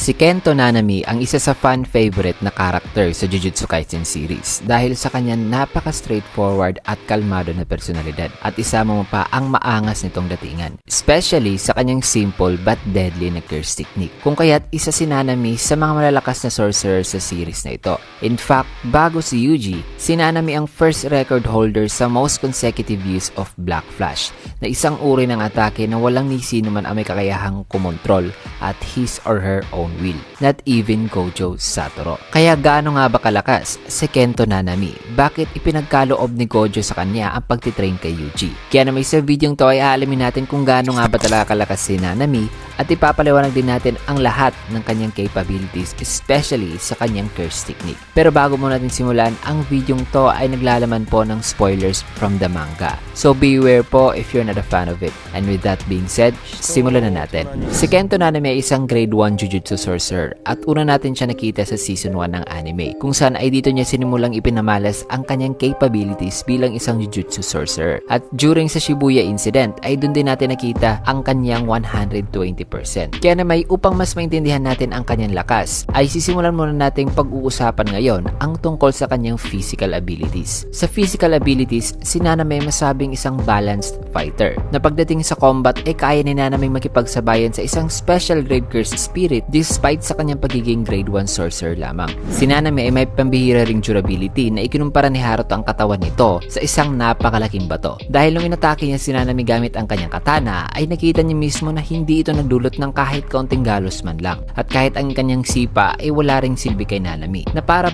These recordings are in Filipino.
Si Kento Nanami ang isa sa fan favorite na character sa Jujutsu Kaisen series dahil sa kanyang napaka-straightforward at kalmado na personalidad at isama mo pa ang maangas nitong datingan. Especially sa kanyang simple but deadly na curse technique. Kung kaya't isa si Nanami sa mga malalakas na sorcerer sa series na ito. In fact, bago si Yuji, si Nanami ang first record holder sa most consecutive use of Black Flash na isang uri ng atake na walang ni sino man ang may kakayahang kumontrol at his or her own will. Not even Gojo Satoru. Kaya gaano nga ba kalakas si Kento Nanami? Bakit ipinagkaloob ni Gojo sa kanya ang pagtitrain kay Yuji? Kaya naman sa video to ay aalamin natin kung gaano nga ba talaga kalakas si Nanami at ipapaliwanag din natin ang lahat ng kanyang capabilities, especially sa kanyang curse technique. Pero bago mo natin simulan, ang video to ay naglalaman po ng spoilers from the manga. So beware po if you're not a fan of it. And with that being said, simulan na natin. Si Kento Nanami ay isang grade 1 Jujutsu sorcerer at una natin siya nakita sa season 1 ng anime kung saan ay dito niya sinimulang ipinamalas ang kanyang capabilities bilang isang Jujutsu sorcerer. At during sa Shibuya incident ay doon din natin nakita ang kanyang 120%. Kaya na may upang mas maintindihan natin ang kanyang lakas ay sisimulan muna nating pag-uusapan ngayon ang tungkol sa kanyang physical abilities. Sa physical abilities, si Nanami masabing isang balanced fighter na pagdating sa combat ay kaya ni Nanami makipagsabayan sa isang special grade curse spirit despite sa kanyang pagiging grade 1 sorcerer lamang. Si Nanami ay may pambihira ring durability na ikinumpara ni Haruto ang katawan nito sa isang napakalaking bato. Dahil nung inatake niya si Nanami gamit ang kanyang katana ay nakita niya mismo na hindi ito nagdulot ng kahit kaunting galos man lang. At kahit ang kanyang sipa ay wala ring silbi kay Nanami na para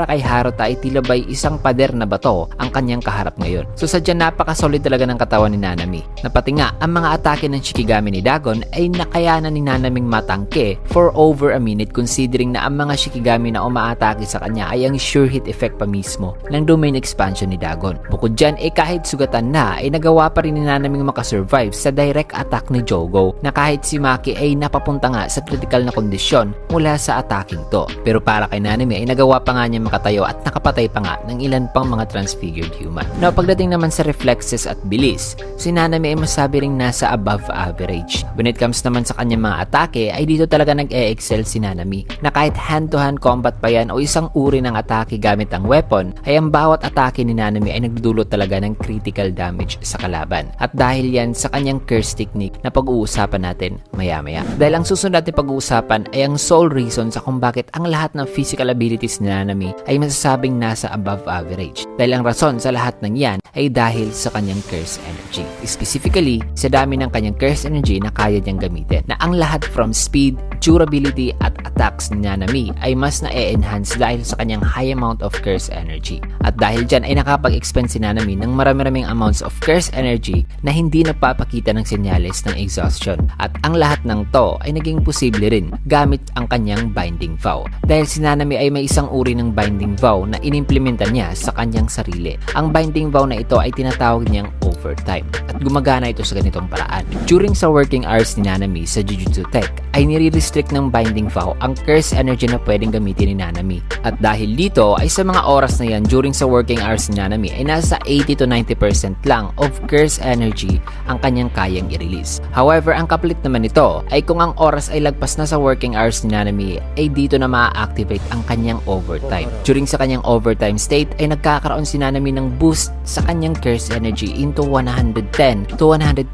kay Haruto ay tila ba'y isang pader na bato ang kanyang kaharap ngayon. So sadyang napakasolid talaga ng katawan ni Nanami na pati nga ang mga atake ng Shikigami ni Dagon ay nakayanan ni Nanaming matangke for over a minute considering na ang mga Shikigami na umaatake sa kanya ay ang sure hit effect pa mismo ng domain expansion ni Dagon. Bukod dyan ay kahit sugatan na ay nagawa pa rin ni Nanaming makasurvive sa direct attack ni Jogo na kahit si Maki ay napapunta nga sa critical na kondisyon mula sa attacking to. Pero para kay Nanami ay nagawa pa nga niya makatayo at nakapatay pa nga ng ilan pang mga transfigured human. Now pagdating naman sa reflexes at bilis, si Nanami ay masabi ring nasa above average. When it comes naman sa kanyang mga atake ay dito talaga nag-e-excel si Nanami na kahit hand-to-hand combat pa yan o isang uri ng atake gamit ang weapon ay ang bawat atake ni Nanami ay nagdudulot talaga ng critical damage sa kalaban. At dahil yan sa kanyang curse technique na pag-uusapan natin maya-maya. Dahil ang susunod natin pag-uusapan ay ang sole reason sa kung bakit ang lahat ng physical abilities ni Nanami ay masasabing nasa above average. Dahil ang rason sa lahat ng yan ay dahil sa kanyang curse energy. Specifically, sa dami ng kanyang curse energy na kaya niyang gamitin. Na ang lahat from speed, durability at attacks ni Nanami ay mas na-enhance dahil sa kanyang high amount of curse energy. At dahil dyan ay nakapag-expend si Nanami ng marami-raming amounts of curse energy na hindi nagpapakita ng senyales ng exhaustion. At ang lahat ng to ay naging posible rin gamit ang kanyang binding vow. Dahil si Nanami ay may isang uri ng binding vow na inimplementa niya sa kanyang sarili. Ang binding vow na ito ay tinatawag niyang overtime. At gumagana ito sa ganitong paraan. During sa working hours ni Nanami sa Jujutsu Tech ay nire-restrict ng binding vow ang curse energy na pwedeng gamitin ni Nanami. At dahil dito ay sa mga oras na yan during sa working hours ni Nanami ay nasa 80 to 90% lang of curse energy ang kanyang kayang i-release. However, ang kapalit naman nito ay kung ang oras ay lagpas na sa working hours ni Nanami ay dito na ma-activate ang kanyang overtime. During sa kanyang overtime state ay nagkakaroon si Nanami ng boost sa kanyang curse energy into 110 to 120%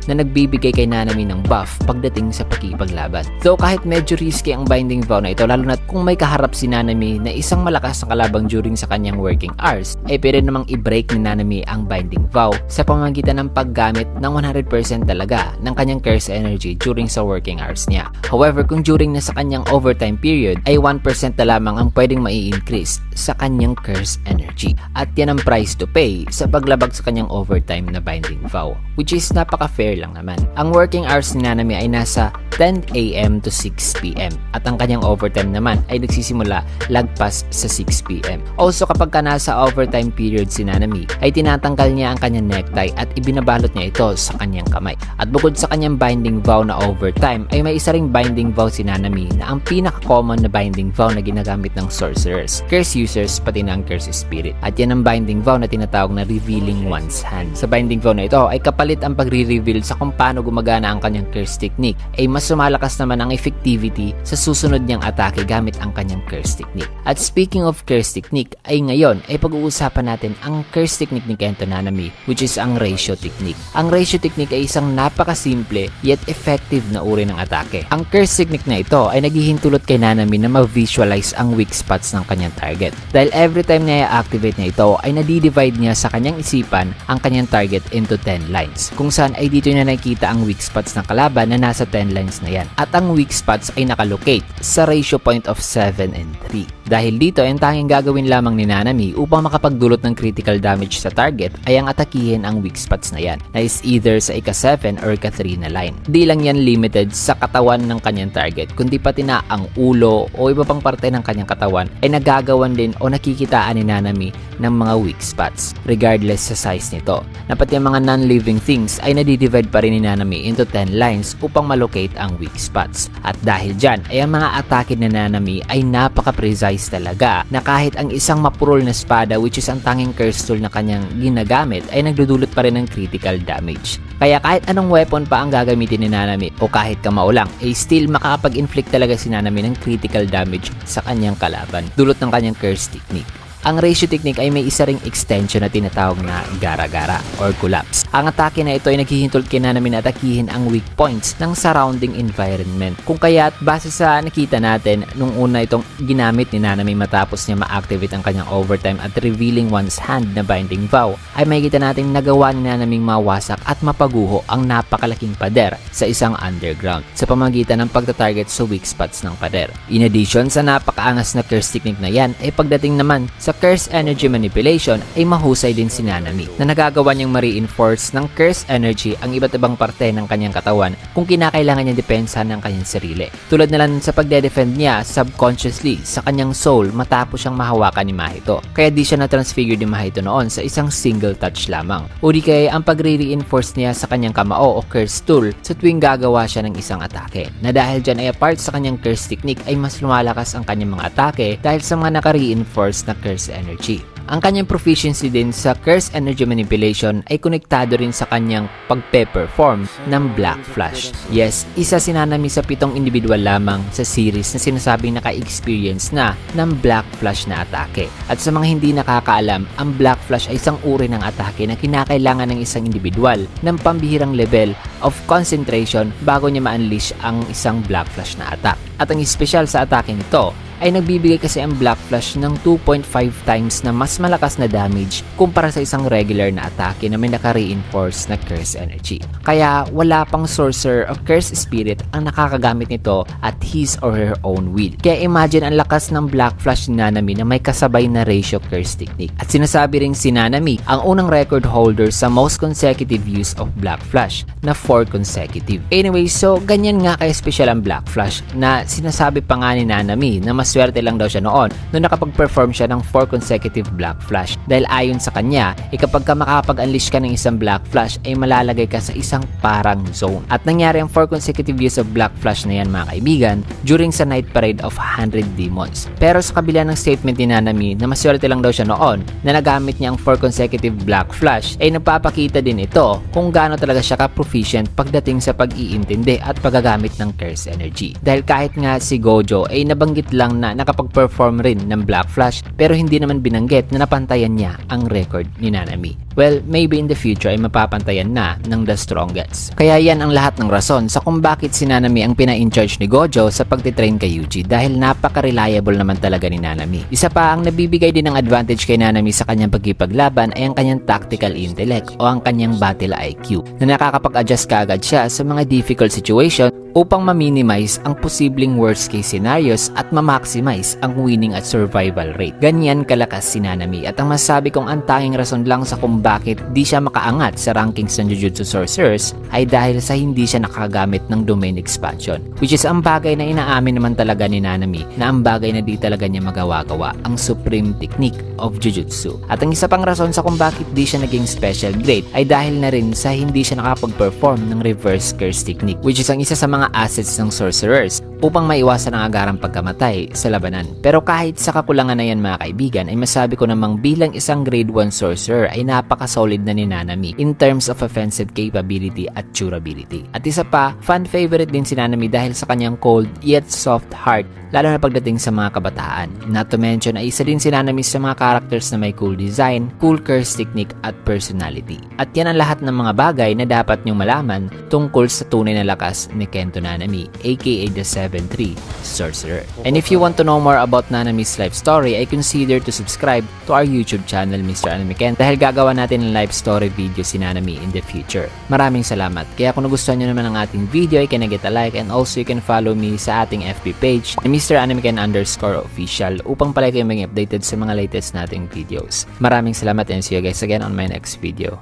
na nagbibigay kay Nanami ng buff pagdating sa pakipaglaban. So kahit medyo risky ang binding vow na ito lalo na kung may kaharap si Nanami na isang malakas na kalabang during sa kanyang working hours ay pwede namang i-break ni Nanami ang binding vow sa pamamagitan ng paggamit ng 100% talaga ng kanyang curse energy during sa working hours niya. However, kung during na sa kanyang overtime period ay 1% na lamang ang pwedeng mai-increase sa kanyang curse energy. At yan ang price to pay sa paglabag sa kanyang overtime na binding vow, which is napaka-fair lang naman. Ang working hours ni Nanami ay nasa 10 AM to 6 PM at ang kanyang overtime naman ay nagsisimula lagpas sa 6 PM. Also kapag ka nasa overtime period si Nanami ay tinatanggal niya ang kanyang necktie at ibinabalot niya ito sa kanyang kamay. At bukod sa kanyang binding vow na overtime ay may isa ring binding vow si Nanami na ang pinaka-common na binding vow na ginagamit ng sorcerers, curse users, pati na ang curse spirit. At yan ang binding vow na tinatawag na revealing one's hand. Sa binding vow na ito ay kapalit ang pagre-reveal sa kung paano gumagana ang kanyang curse technique ay mas sumalakas naman ang effectivity sa susunod niyang atake gamit ang kanyang curse technique. At speaking of curse technique ay ngayon ay pag-uusapan natin ang curse technique ni Kento Nanami, which is ang ratio technique. Ang ratio technique ay isang napakasimple yet effective na uri ng atake. Ang curse technique na ito ay naghihintulot kay Nanami na ma-visualize ang weak spots ng kanyang target. Dahil every time na i-activate niya ito ay nadi-divide niya sa kanyang isipan ang kanyang target into 10 lines. Kung saan ay dito niya nakikita ang weak spots ng kalaban na nasa 10 lines na yan. At ang weak spots ay nakalocate sa ratio point of 7 and 3. Dahil dito ay ang tanging gagawin lamang ni Nanami upang makapagdulot ng critical damage sa target ay ang atakihin ang weak spots na yan na is either sa ika-7 or ika-3 na line. Di lang yan limited sa katawan ng kanyang target kundi pati na ang ulo o iba pang parte ng kanyang katawan ay nagagawan din o nakikitaan ni Nanami ng mga weak spots regardless sa size nito. Na pati ang mga non-living things ay nadidivide pa rin ni Nanami into 10 lines upang malocate ang weak spots. At dahil dyan ay ang mga atake ni Nanami ay napaka-precise talaga na kahit ang isang mapurol na espada which is ang tanging curse tool na kanyang ginagamit ay nagdudulot pa rin ng critical damage. Kaya kahit anong weapon pa ang gagamitin ni Nanami o kahit kamao lang ay still makakapag-inflict talaga si Nanami ng critical damage sa kanyang kalaban dulot ng kanyang curse technique. Ang ratio technique ay may isa ring extension na tinatawag na gara-gara or collapse. Ang atake na ito ay naghihintulot kay Nanami na atakihin ang weak points ng surrounding environment. Kung kaya't base sa nakita natin nung una itong ginamit ni Nanami matapos niya ma-activate ang kanyang overtime at revealing one's hand na binding vow, ay makikita natin nagawa ni Nanaming mawasak at mapaguho ang napakalaking pader sa isang underground sa pamagitan ng pagtatarget sa weak spots ng pader. In addition sa napakaangas na curse technique na yan, ay pagdating naman sa curse energy manipulation ay mahusay din si Nanami na nagagawa niyang ma-reinforce ng curse energy ang iba't ibang parte ng kanyang katawan kung kinakailangan niya depensahan ng kanyang sarili. Tulad na lang sa pagde-defend niya subconsciously sa kanyang soul matapos siyang mahawakan ni Mahito. Kaya di siya na-transfigure ni Mahito noon sa isang single touch lamang. O di kaya ang pagre-reinforce niya sa kanyang kamao o curse tool sa tuwing gagawa siya ng isang atake. Na dahil dyan ay apart sa kanyang curse technique ay mas lumalakas ang kanyang mga atake dahil sa mga naka-reinforce na curse energy. Ang kanyang proficiency din sa curse energy manipulation ay konektado rin sa kanyang pagpe-perform ng Black Flash. Yes, isa si Nanami sa 7 individual lamang sa series na sinasabing naka-experience na ng Black Flash na atake. At sa mga hindi nakakaalam, ang Black Flash ay isang uri ng atake na kinakailangan ng isang individual ng pambihirang level of concentration bago niya ma-unleash ang isang Black Flash na attack. At ang espesyal sa atake nito ay nagbibigay kasi ang Black Flash ng 2.5 times na mas malakas na damage kumpara sa isang regular na atake na may naka-reinforce na curse energy. Kaya wala pang sorcerer o curse spirit ang nakakagamit nito at his or her own will. Kaya imagine ang lakas ng Black Flash ni Nanami na may kasabay na ratio curse technique. At sinasabi rin si Nanami ang unang record holder sa most consecutive use of Black Flash na 4 consecutive. Anyway, so ganyan nga kaya special ang Black Flash na sinasabi pa nga ni Nanami na maswerte lang daw siya noon nung nakapag-perform siya ng 4 consecutive Black Flash. Dahil ayon sa kanya, kapag ka makakapag-unleash ka ng isang Black Flash ay malalagay ka sa isang parang zone. At nangyari ang 4 consecutive use of Black Flash na yan mga kaibigan during sa Night Parade of 100 Demons. Pero sa kabila ng statement ni Nanami na maswerte lang daw siya noon na nagamit niya ang 4 consecutive Black Flash ay nagpapakita din ito kung gaano talaga siya ka-proficient pagdating sa pag-iintindi at paggagamit ng curse energy. Dahil kahit nga si Gojo ay nabanggit lang na nakapag-perform rin ng Black Flash pero hindi naman binanggit na napantayan niya ang record ni Nanami. Well, maybe in the future ay mapapantayan na ng The Strongest. Kaya yan ang lahat ng rason sa kung bakit si Nanami ang pina-in-charge ni Gojo sa pagtitrain kay Yuji dahil napaka-reliable naman talaga ni Nanami. Isa pa ang nabibigay din ng advantage kay Nanami sa kanyang pagkipaglaban ay ang kanyang tactical intellect o ang kanyang battle IQ na nakakapag-adjust kaagad siya sa mga difficult situation upang ma-minimize ang posibleng worst case scenarios at ma-maximize ang winning at survival rate. Ganyan kalakas si Nanami at ang masabi kong ang tanging rason lang sa kung bakit di siya makaangat sa rankings ng Jujutsu Sorcerers ay dahil sa hindi siya nakagamit ng domain expansion, which is ang bagay na inaamin naman talaga ni Nanami na ang bagay na di talaga niya magawa-gawa, ang supreme technique of Jujutsu. At ang isa pang rason sa kung bakit di siya naging special grade ay dahil na rin sa hindi siya nakapag-perform ng reverse curse technique, which is ang isa sa mga assets ng sorcerers upang maiwasan ang agarang pagkamatay sa labanan. Pero kahit sa kakulangan na yan mga kaibigan ay masabi ko namang bilang isang grade 1 sorcerer ay napaka-solid na ni Nanami in terms of offensive capability at durability. At isa pa, fan favorite din si Nanami dahil sa kanyang cold yet soft heart, lalo na pagdating sa mga kabataan. Not to mention ay isa din si Nanami sa mga characters na may cool design, cool curse technique at personality. At yan ang lahat ng mga bagay na dapat nyong malaman tungkol sa tunay na lakas ni Kento Nanami, aka the 7-3 Sorcerer. And if you want to know more about Nanami's life story, I consider to subscribe to our YouTube channel, Mr. Anime Ken, dahil gagawa natin ng life story video si Nanami in the future. Maraming salamat. Kaya kung nagustuhan nyo naman ang ating video, ay can get a like, and also you can follow me sa ating FB page na Mr. Anime Ken _official upang palagi kayong maging updated sa mga latest nating videos. Maraming salamat and see you guys again on my next video.